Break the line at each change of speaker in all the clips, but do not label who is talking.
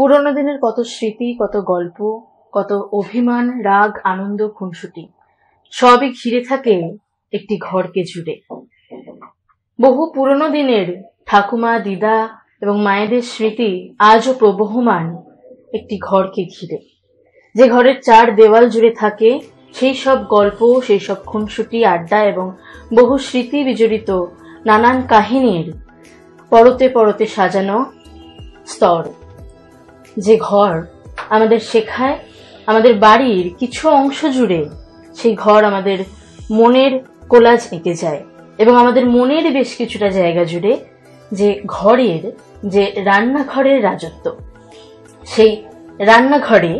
পুরোনো দিনের কত স্মৃতি, কত গল্প, কত অভিমান, রাগ, আনন্দ, খুনসুটি সবই ঘিরে থাকে একটি ঘরকে জুড়ে। বহু পুরোনো দিনের ঠাকুমা, দিদা এবং মায়েদের স্মৃতি আজও প্রবহমান একটি ঘরকে ঘিরে। যে ঘরের চার দেওয়াল জুড়ে থাকে সেই সব গল্প, সেই সব খুনসুটি, আড্ডা এবং বহু স্মৃতি বিজড়িত নানান কাহিনীর পরতে পরতে সাজানো স্তর। যে ঘর আমাদের শেখায় আমাদের বাড়ির কিছু অংশ জুড়ে, সেই ঘর আমাদের মনের কোলাজ এঁকে যায় এবং আমাদের মনের বেশ কিছুটা জায়গা জুড়ে যে ঘরের, যে রান্নাঘরের রাজত্ব। সেই রান্নাঘরে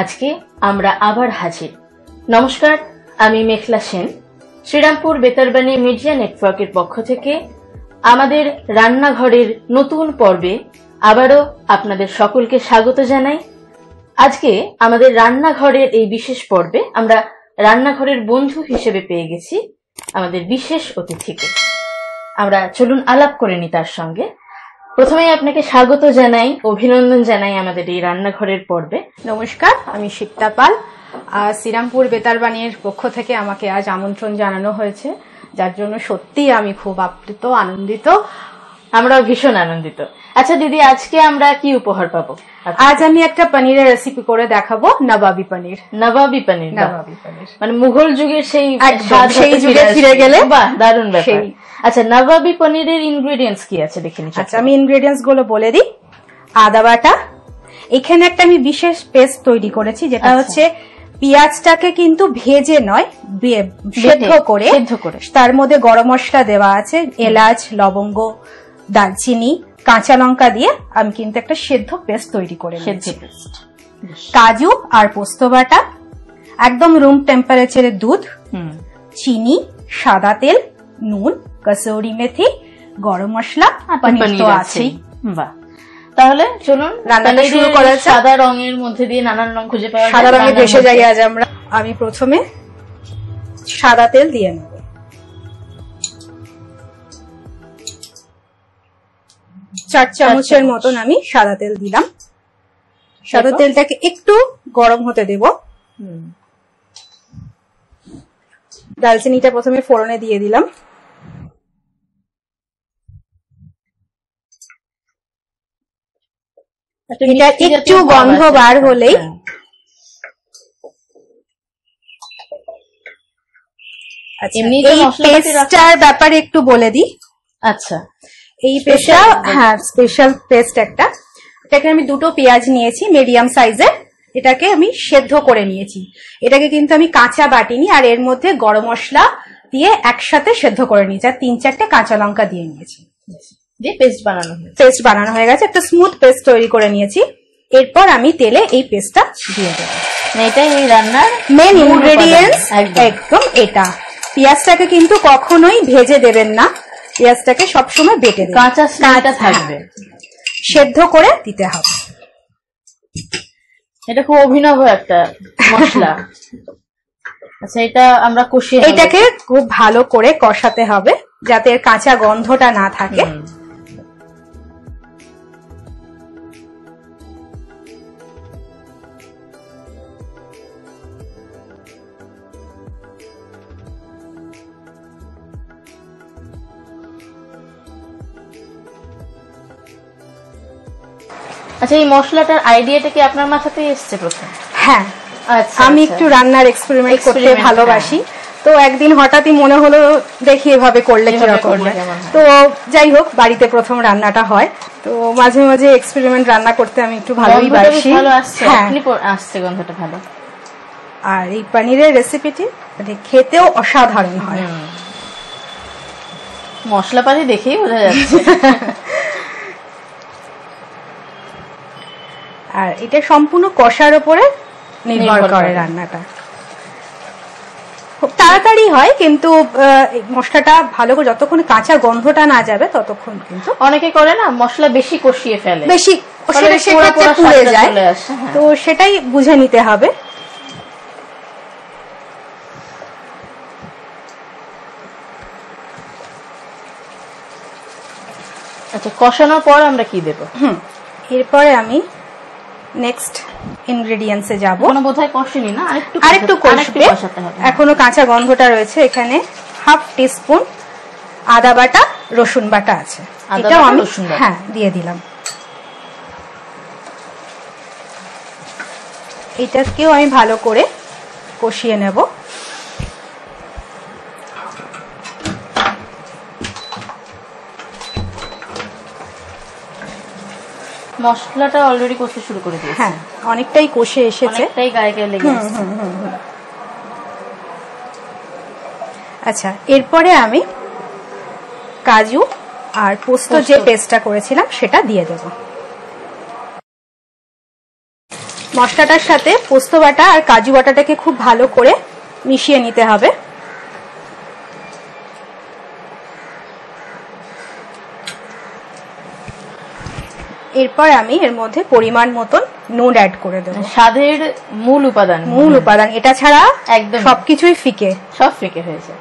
আজকে আমরা আবার হাজির। নমস্কার, আমি মেখলা সেন। শ্রীরামপুর বেতারবাণী মিডিয়া নেটওয়ার্কের পক্ষ থেকে আমাদের রান্নাঘরের নতুন পর্বে আবারও আপনাদের সকলকে স্বাগত জানাই। আজকে আমাদের রান্নাঘরের এই বিশেষ পর্বে আমরা রান্নাঘরের বন্ধু হিসেবে পেয়ে গেছি আমাদের বিশেষ অতিথিকে। আমরা চলুন আলাপ করে নি তার সঙ্গে। প্রথমেই আপনাকে স্বাগত জানাই, অভিনন্দন জানাই আমাদের এই রান্নাঘরের পর্বে।
নমস্কার, আমি শিপ্তা পাল। শ্রীরামপুর বেতারবাণীর পক্ষ থেকে আমাকে আজ আমন্ত্রণ জানানো হয়েছে, যার জন্য সত্যি আমি খুব আপ্লুত, আনন্দিত।
আমরাও ভীষণ আনন্দিত। আচ্ছা দিদি, আজকে আমরা কি উপহার পাবো?
আজ আমি একটা পনিরের রেসিপি করে দেখাবো, নবাবি পনির।
নবাবি পনির,
নবাবি পনির
মানে মুঘল যুগের সেই
যুগে ফিরে গেলে।
বাহ, দারুণ ব্যাপার। আচ্ছা, নবাবি পনিরের ইনগ্রেডিয়েন্টস কি আছে দেখে নিচ্ছি।
আচ্ছা, আমি ইনগ্রেডিয়েন্টস গুলো বলে দিই। আদা বাটা, এখানে একটা আমি বিশেষ পেস্ট তৈরি করেছি, যেটা হচ্ছে পেঁয়াজটাকে কিন্তু ভেজে নয়, সেদ্ধ করে তার মধ্যে গরম মশলা দেওয়া আছে, এলাচ, লবঙ্গ, দারচিনি, কাঁচা লঙ্কা দিয়ে আমি কিন্তু একটা সেদ্ধ পেস্ট তৈরি করে নিয়েছি। কাজু আর পোস্ত বাটা, একদম রুম টেম্পারেচারে দুধ, চিনি, সাদা তেল, নুন, কসুরি মেথি, গরম মশলা, পনির তো আছেই।
বাহ, তাহলে চলুন
রান্নাটা শুরু করা যাক।
সাদা রঙের মধ্যে দিয়ে নানান রং খুঁজে পাওয়া যায়,
সাদা রঙে ভেসে যাই আজ আমরা। আমি প্রথমে সাদা তেল দিয়ে নেব। 4 চামচের মতন আমি সাদা তেল দিলাম। সাদা তেলটাকে একটু গরম হতে দেব। দালচিনিটা প্রথমে ফোড়নে দিয়ে দিলাম। এটা একটু গন্ধ বার হলেই এই পেস্টটার ব্যাপারে একটু বলে দিই।
আচ্ছা,
এই পেস্টটা, হ্যাঁ, স্পেশাল পেস্ট একটা। এটাকে আমি দুটো পেঁয়াজ নিয়েছি মিডিয়াম সাইজের, এটাকে আমি সেদ্ধ করে নিয়েছি। এটাকে কিন্তু আমি কাঁচা বাটিনি, আর এর মধ্যে গরম মশলা দিয়ে একসাথে সেদ্ধ করে নিয়েছি, আর 3-4টে কাঁচা লঙ্কা দিয়ে নিয়েছি।
পেস্ট
বানানো হয়ে গেছে, একটা স্মুথ পেস্ট তৈরি করে নিয়েছি। এরপর আমি তেলে এই পেস্টটা দিয়ে দেবো।
এটাই এই রান্নার
মেন ইনগ্রেডিয়েন্টস, একদম এটা। পেঁয়াজটাকে কিন্তু কখনোই ভেজে দেবেন না, পেঁয়াজটাকে সবসময় বেটে দেবেন,
কাঁচা থাকবে,
সেদ্ধ করে দিতে হবে।
এটা খুব অভিনব একটা মশলা। আচ্ছা, এটা আমরা কষিয়ে,
এটাকে খুব ভালো করে কষাতে হবে যাতে এর কাঁচা গন্ধটা না থাকে।
আচ্ছা, এই মশলাটার আইডিয়াটা কি আপনার মাথাতেই এসেছে প্রথম?
হ্যাঁ, আমি একটু রান্নার এক্সপেরিমেন্ট করতে ভালোবাসি, তো একদিন হঠাৎই মনে হলো দেখি এভাবে করলে কিরকম। তো যাই হোক, বাড়িতে প্রথম রান্নাটা হয়, তো মাঝে মাঝে এক্সপেরিমেন্ট রান্না করতে আমি একটু ভালোই বাসি।
আসছে গন্ধটা ভালো।
আর এই পনিরের রেসিপিটি খেতেও অসাধারণ হয়,
মশলাপাতি দেখেই বোঝা যাচ্ছে।
আর এটা সম্পূর্ণ কষার উপরে নির্ভর করে রান্নাটা। খুব তাড়াতাড়ি হয়, কিন্তু মশলাটা ভালো করে যতক্ষণ কাঁচা গন্ধটা না যাবে ততক্ষণ। কিন্তু
অনেকে করে না, মশলা বেশি কষিয়ে ফেলে,
বেশি পুড়ে যায়, তো সেটাই বুঝে নিতে হবে।
আচ্ছা, কষানোর পর আমরা কি দেব?
এরপরে আমি নেক্সট ইনগ্রেডিয়েন্টসে যাব।
কোনো বোধহয় কষেনি না,
আরেকটু কষাতে হবে, এখনো কাঁচা গন্ধটা রয়েছে। এখানে হাফ টিস্পুন আদা বাটা রসুন বাটা আছে, এটাও আমি হ্যাঁ দিয়ে দিলাম। এটাকেও আমি ভালো করে কষিয়ে নেব।
মশলাটা অলরেডি কষতে শুরু করে দিয়েছে।
হ্যাঁ, অনেকটাই কষে এসেছে,
অনেকটাই গায়ে গায়ে লেগে গেছে।
আচ্ছা, এরপরে আমি কাজু আর পোস্ত যে পেস্টটা করেছিলাম সেটা দিয়ে দেব। মশলাটার সাথে পোস্ত বাটা আর কাজু বাটাটাকে খুব ভালো করে মিশিয়ে নিতে হবে। এরপর আমি এর মধ্যে পরিমাণ মতন নুন অ্যাড করে দেব।
স্বাদের মূল উপাদান,
এটা ছাড়া
একদম
সবকিছুই ফিকে,
সব ফিকে হয়েছে।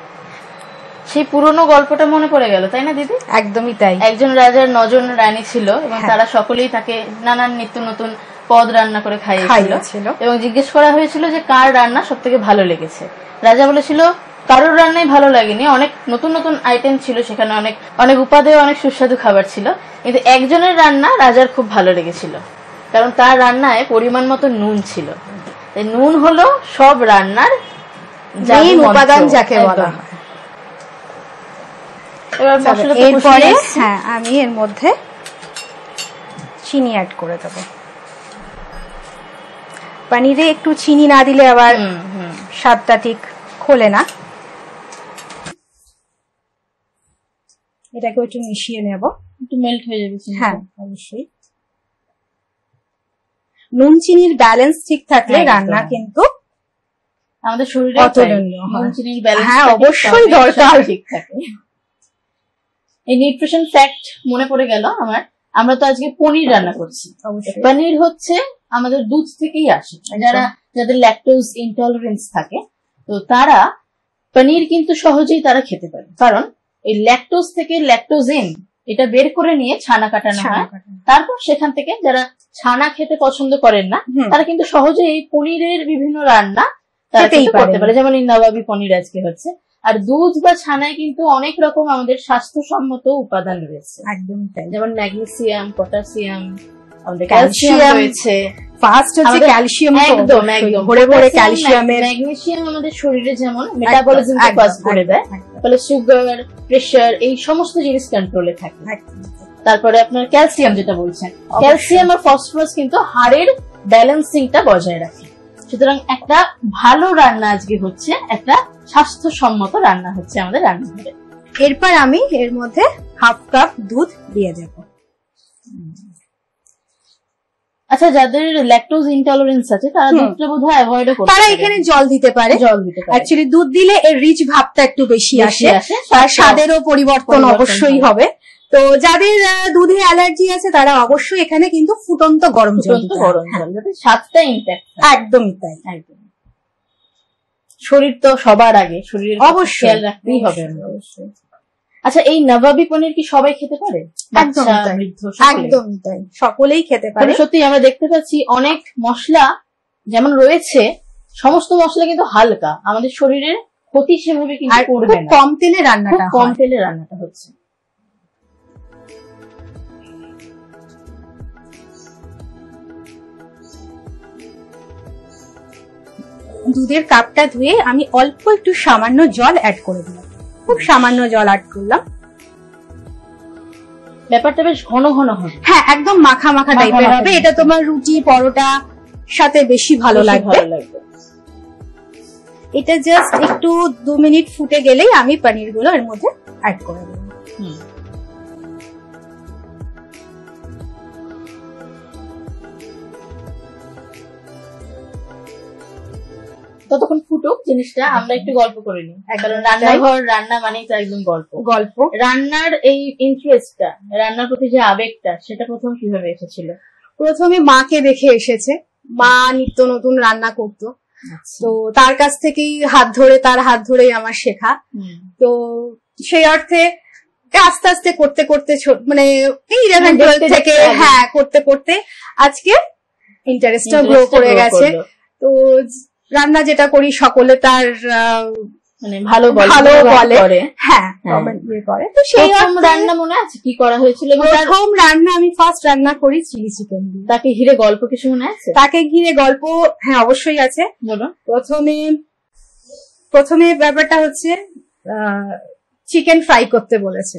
সেই পুরনো গল্পটা মনে পড়ে গেল, তাই না দিদি?
একদমই তাই।
একজন রাজার 9 জন রানী ছিল এবং তারা সকলেই তাকে নানান নিত্য নতুন পদ রান্না করে খাইয়েছিল এবং জিজ্ঞেস করা হয়েছিল যে কার রান্না সব থেকে ভালো লেগেছে। রাজা বলেছিল কারোর রান্নাই ভালো লাগেনি, অনেক নতুন নতুন আইটেম ছিল সেখানে, অনেক অনেক উপাদেয়, অনেক সুস্বাদু খাবার ছিল, কিন্তু একজনের রান্না রাজার খুব ভালো লেগেছিল, কারণ তার রান্নায় পরিমাণ মতো নুন ছিল। নুন হলো সব রান্নার
মেইন উপাদান যাকে বলা হয়। এরপরে হ্যাঁ আমি এর মধ্যে চিনি অ্যাড করে দেব। পনিরে একটু চিনি না দিলে আবার স্বাদটা ঠিক খোলে না। এটাকে একটু মিশিয়ে নেব,
একটু মেল্ট হয়ে যাবে।
হ্যাঁ অবশ্যই, নুন চিনির ব্যালেন্স ঠিক থাকলে রান্না কিন্তু
আমাদের শরীরে
অতুলনীয়।
নুন চিনির ব্যালেন্স
হ্যাঁ অবশ্যই দরকার,
ঠিক থাকে। এই নিউট্রিশন ফ্যাক্ট মনে পড়ে গেল আমার। আমরা তো আজকে পনির রান্না করছি। পনির হচ্ছে আমাদের দুধ থেকেই আসে। যাদের ল্যাকটোজ ইনটলারেন্স থাকে তো তারা পনির কিন্তু সহজেই তারা খেতে পারে, কারণ এই ল্যাকটোজ থেকে ল্যাকটোজেন এটা বের করে নিয়ে ছানা কাটানো হয়। তারপর সেখান থেকে যারা ছানা খেতে পছন্দ করেন না তারা কিন্তু সহজেই এই পনিরের বিভিন্ন রান্না তারা করতে পারে, যেমন এই নবাবী পনির আজকে হচ্ছে। আর দুধ বা ছানায় কিন্তু অনেক রকম আমাদের স্বাস্থ্যসম্মত উপাদান রয়েছে,
একদম তাই,
যেমন ম্যাগনেসিয়াম, পটাশিয়াম, আমাদের ক্যালসিয়াম রয়েছে।
ফার্স্ট হচ্ছে ক্যালসিয়াম,
একদম একদম
ভরে ভরে ক্যালসিয়ামের।
ম্যাগনেসিয়াম আমাদের শরীরে যেমন মেটাবলিজমকে ফাস্ট করে দেয়, ফলে সুগার, প্রেসার এই সমস্ত জিনিস কন্ট্রোলে থাকে। তারপরে আপনার ক্যালসিয়াম যেটা বলছেন, ক্যালসিয়াম আর ফসফরাস কিন্তু হাড়ের ব্যালেন্সিংটা বজায় রাখে। সুতরাং একটা ভালো রান্না আজকে হচ্ছে একটা স্বাস্থ্যসম্মত রান্না হচ্ছে আমাদের রান্নাঘরে।
এরপর আমি এর মধ্যে হাফ কাপ দুধ দিয়ে দেব।
আচ্ছা, যাদের ল্যাকটোজ ইনটলারেন্স আছে তারা দুধটা বোধহয় অ্যাভয়েড করতে পারে,
তারা এখানে জল দিতে পারে। অ্যাকচুয়ালি দুধ দিলে এর রিচ ভাবটা একটু বেশি আসে, আর স্বাদেরও পরিবর্তন অবশ্যই হবে। তো যাদের দুধে অ্যালার্জি আছে তারা অবশ্যই এখানে কিন্তু ফুটন্ত গরম জল
যাতে স্বাদটা ইনট্যাক্ট।
একদমই তাই, একদম।
শরীর তো সবার আগে, শরীরের অবশ্যই খেয়াল রাখতেই হবে অবশ্যই। আচ্ছা, এই নবাবী পনির কি সবাই খেতে পারে?
একদমই তাই, সকলেই খেতে পারে।
সত্যি আমরা দেখতে পাচ্ছি অনেক মশলা যেমন রয়েছে, সমস্ত মশলা কিন্তু হালকা, আমাদের শরীরের ক্ষতি সেভাবে কিন্তু করবে না।
কম তেলে রান্নাটা,
কম তেলে রান্নাটা হচ্ছে।
দুধের কাপটা ধুয়ে আমি অল্প একটু সামান্য জল অ্যাড করে দিলাম, খুব সামান্য জল অ্যাড করলাম।
ব্যাপারটা বেশ ঘন ঘন হবে।
হ্যাঁ, একদম মাখা মাখা টাইপের হবে। এটা তোমার রুটি পরোটা সাথে বেশি ভালো লাগবে। এটা জাস্ট একটু 2 মিনিট ফুটে গেলেই আমি পনির গুলো এর মধ্যে অ্যাড করে দেবো।
ততক্ষণ ফুটুক জিনিসটা, আমরা একটু গল্প করে নিই, কারণ রান্নাঘর, রান্না মানেই তো একদম গল্প। রান্নার এই ইন্টারেস্টটা, রান্নার প্রতি যে আবেগটা, সেটা প্রথম কিভাবে এসেছিল?
প্রথমে মাকে দেখে এসেছে। মা নিত্য নতুন রান্না করতো, তো তার কাছ থেকেই তার হাত ধরেই আমার শেখা। তো সেই অর্থে আস্তে আস্তে করতে করতে মানে এই 11-12 থেকে করতে করতে আজকে ইন্টারেস্টটা গ্রো করে গেছে। তো রান্না যেটা করি সকলে তার
মানে ভালো বলে,
হ্যাঁ ইয়ে করে। তো সেই
রান্না মনে আছে কি করা হয়েছিল?
প্রথম রান্না আমি ফার্স্ট রান্না করি চিলি চিকেন।
তাকে ঘিরে গল্প কিছু মনে আছে?
তাকে ঘিরে গল্প হ্যাঁ অবশ্যই আছে।
বলো।
প্রথমে ব্যাপারটা হচ্ছে চিকেন ফ্রাই করতে বলেছে।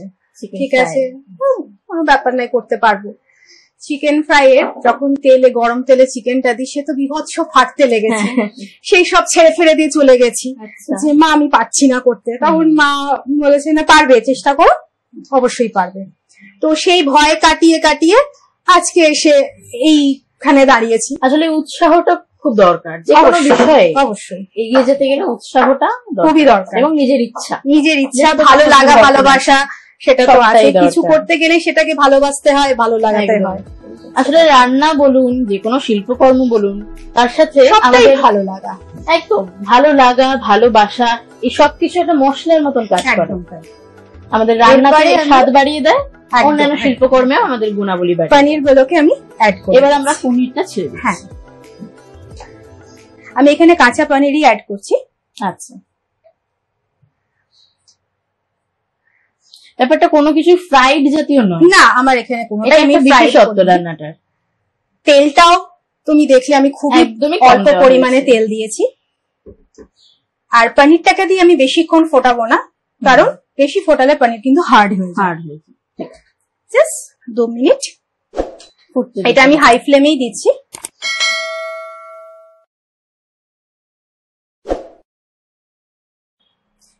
ঠিক আছে, কোনো ব্যাপার নাই, করতে পারবো। চিকেন ফ্রাই এর যখন গরম তেলে চিকেনটা দিই, সে তো বিভৎস ফাটতে লেগেছে। সেই সব ছেড়ে ফেলে দিয়ে চলে গেছি যে মা আমি পারছি না করতে। তখন মা বলেছে না পারবে, চেষ্টা করো, অবশ্যই পারবে। তো সেই ভয় কাটিয়ে কাটিয়ে আজকে এসে এইখানে দাঁড়িয়েছি।
আসলে উৎসাহটা খুব দরকার যে কোনো বিষয়ে, অবশ্যই এগিয়ে যেতে গেলে উৎসাহটা
খুবই দরকার,
এবং নিজের ইচ্ছা
ভালো লাগা ভালোবাসা সেটা তো আছে। কিছু করতে গেলে সেটাকে ভালোবাসতে হয়, ভালো লাগাতে হয়।
আসলে রান্না বলুন, যে কোনো শিল্পকর্ম বলুন, তার সাথে
আমাদের ভালো লাগা,
একদম ভালো লাগা ভালোবাসা, এই সবকিছু একটা মশলার মতন কাজ করে। আমাদের রান্নাতে স্বাদ বাড়িয়ে দেয়, অন্যান্য শিল্পকর্মেও আমাদের গুণাবলী বাড়ে।
পনির গুলোকে আমি অ্যাড করি।
এবার আমরা পনিরটা ছেড়ে দিই।
হ্যাঁ, আমি এখানে কাঁচা পনিরই অ্যাড করছি।
আচ্ছা, ব্যাপারটা কোনো কিছু ফ্রাইড জাতীয় নয় না, আমার এখানে কোনোটাই আমি বিশেষত্ব রান্নাটার।
তেলটাও তুমি দেখলে আমি খুবই অল্প পরিমাণে তেল দিয়েছি। আর পনিরটাকে দিয়ে আমি বেশিক্ষণ ফোটাবো না, কারণ বেশি ফোটালে পনির কিন্তু হার্ড হয়ে যায়। জাস্ট 2 মিনিট এটা আমি হাই ফ্লেমেই দিচ্ছি।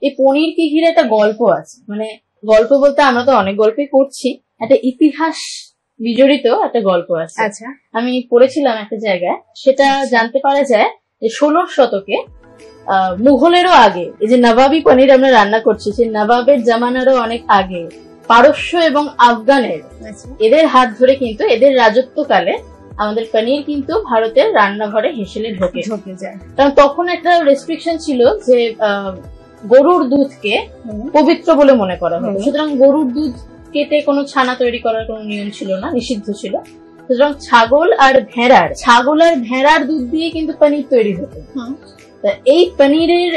এই পনির কি ঘিরে একটা গল্প আছে, মানে গল্প বলতে আমরা তো অনেক গল্পই করছি, একটা ইতিহাস বিজড়িত একটা গল্প আছে।
আচ্ছা,
আমি পড়েছিলাম একটা জায়গায়, সেটা জানতে পারা যায় যে 16 শতকে মুঘলেরও আগে এই যে নবাবি পনির আমরা রান্না করছি, সেই নবাবের জামানারও অনেক আগে পারস্য এবং আফগানের এদের হাত ধরে কিন্তু এদের রাজত্বকালে আমাদের পনির কিন্তু ভারতের রান্নাঘরে হেসেলে ঢোকে যায়। কারণ তখন একটা রেস্ট্রিকশন ছিল যে গরুর দুধকে পবিত্র বলে মনে করা হতো, সুতরাং গরুর দুধ কেটে কোনো ছানা তৈরি করার কোনো নিয়ম ছিল না, নিষিদ্ধ ছিল। সুতরাং ছাগল আর ভেড়ার দুধ দিয়ে কিন্তু পনির তৈরি হতো। এই পনিরের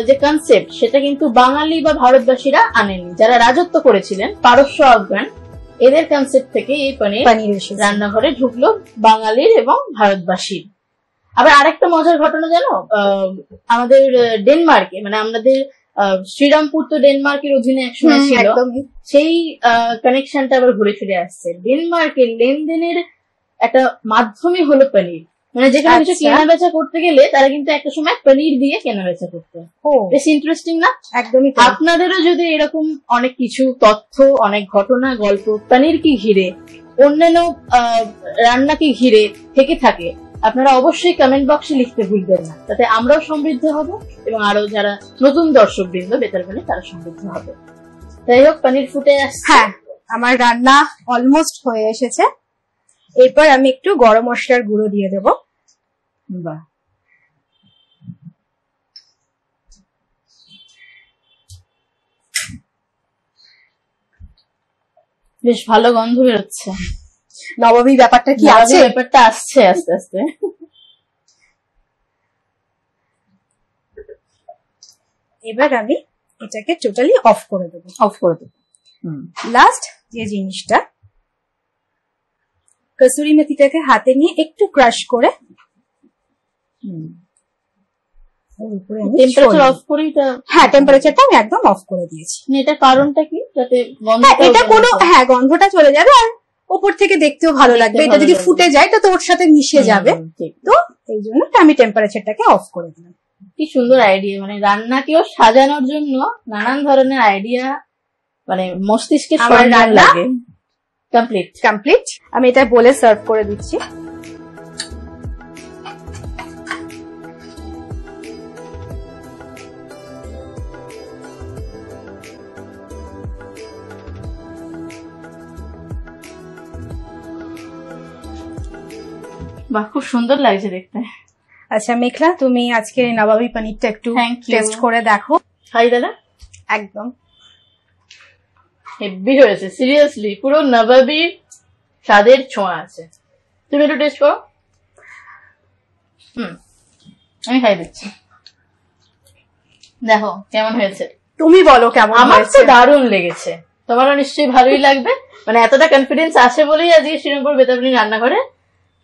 যে কনসেপ্ট, সেটা কিন্তু বাঙালি বা ভারতবাসীরা আনেনি, যারা রাজত্ব করেছিলেন পারস্য আফগান, এদের কনসেপ্ট থেকে এই পনির রান্নাঘরে ঢুকলো বাঙালির এবং ভারতবাসীর। আবার আরেকটা মজার ঘটনা জানো, আমাদের ডেনমার্কে, মানে আমাদের শ্রীরামপুর তো ডেনমার্কের অধীনে একসময় ছিল, সেই কানেকশনটা আবার ঘুরে ফিরে আসছে। ডেনমার্কের লেনদেনের একটা মাধ্যমই হলো পনির, মানে যেখানে কিছু কেনা বেচা করতে গেলে তারা কিন্তু একটা সময় পনির দিয়ে কেনা বেচা করতো। বেশ ইন্টারেস্টিং না?
একদমই।
আপনাদেরও যদি এরকম অনেক কিছু তথ্য, অনেক ঘটনা, গল্প পনির কি ঘিরে, অন্যান্য রান্নাকে ঘিরে থেকে থাকে, আপনারা অবশ্যই কমেন্ট বক্সে লিখতে ভুলবেন না, তাতে আমরাও সমৃদ্ধ হব এবং আরো যারা নতুন দর্শক বৃন্দ বেতার বাণী তারা সমৃদ্ধ হবে। যাই হোক, পনির ফুটে আসছে।
হ্যাঁ, আমার রান্না অলমোস্ট হয়ে এসেছে। এরপর আমি একটু গরম মশলার গুঁড়ো দিয়ে দেব।
বাহ, বেশ ভালো গন্ধ বেরোচ্ছে।
নবাবী ব্যাপারটা কি আছে?
ব্যাপারটা আসছে আস্তে আস্তে।
এবার আমি এটাকে টোটালি অফ করে দেবো। লাস্ট যে জিনিসটা, কসুরি মেথিটাকে হাতে নিয়ে একটু ক্রাশ করে
টেম্পারেচার অফ করে,
হ্যাঁ টেম্পারেচারটা আমি একদম অফ করে দিয়েছি।
এটার কারণটা কি? যাতে
এটা কোনো গন্ধটা চলে যাবে, আর উপর থেকে দেখতেও ভালো লাগবে। এটা যদি ফুটে যায় তো ওর সাথে মিশে যাবে, তো এই জন্য আমি টেম্পারেচারটাকে অফ করে দিলাম।
কি সুন্দর আইডিয়া, মানে রান্নাকেও সাজানোর জন্য নানান ধরনের আইডিয়া, মানে মস্তিষ্কে সরঞ্জাম লাগে।
কমপ্লিট। আমি এটা বলে সার্ভ করে দিচ্ছি।
বাহ, খুব সুন্দর লাগছে দেখতে।
আচ্ছা মেঘলা, তুমি আজকে নবাবী পনিরটা একটু টেস্ট করে দেখো।
হাই দাদা,
একদম
হেভি হয়েছে, সিরিয়াসলি পুরো নবাবী স্বাদের ছোঁয়া আছে। তুমি একটু টেস্ট করো। আমি খাই দিচ্ছি, দেখো কেমন হয়েছে।
তুমি বলো কেমন
আমার
হয়েছে।
তো দারুণ লেগেছে, তোমারও নিশ্চয়ই ভালোই লাগবে। মানে এতটা কনফিডেন্স আছে বলেই আজকে শ্রীরামপুর বেতাবলী রান্নাঘরে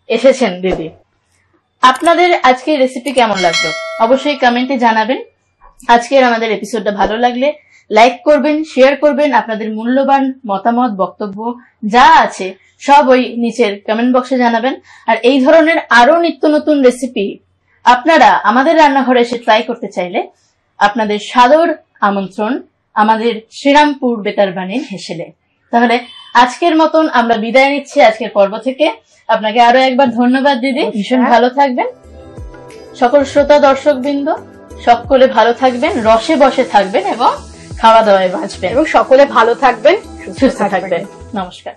এসেছেন দিদি। আপনাদের আজকের রেসিপি কেমন লাগলো অবশ্যই কমেন্টে জানাবেন। আজকের আমাদের এপিসোডটা ভালো লাগলে লাইক করবেন, শেয়ার করবেন, আপনাদের মূল্যবান মতামত বক্তব্য যা আছে সব ওই নিচের কমেন্ট বক্সে জানাবেন। আর এই ধরনের আরো নিত্য নতুন রেসিপি আপনারা আমাদের রান্নাঘরে এসে ট্রাই করতে চাইলে আপনাদের সাদর আমন্ত্রণ আমাদের শ্রীরামপুর বেতারবাণীর হেসেলে। তাহলে আজকের মতন আমরা বিদায় নিচ্ছি আজকের পর্ব থেকে। আপনাকে আরো একবার ধন্যবাদ দিদি, ভীষণ ভালো থাকবেন। সকল শ্রোতা দর্শক বৃন্দ সকলে ভালো থাকবেন, রসে বসে থাকবেন এবং খাওয়া দাওয়ায় বাঁচবেন
এবং সকলে ভালো থাকবেন,
সুস্থ থাকবেন। নমস্কার।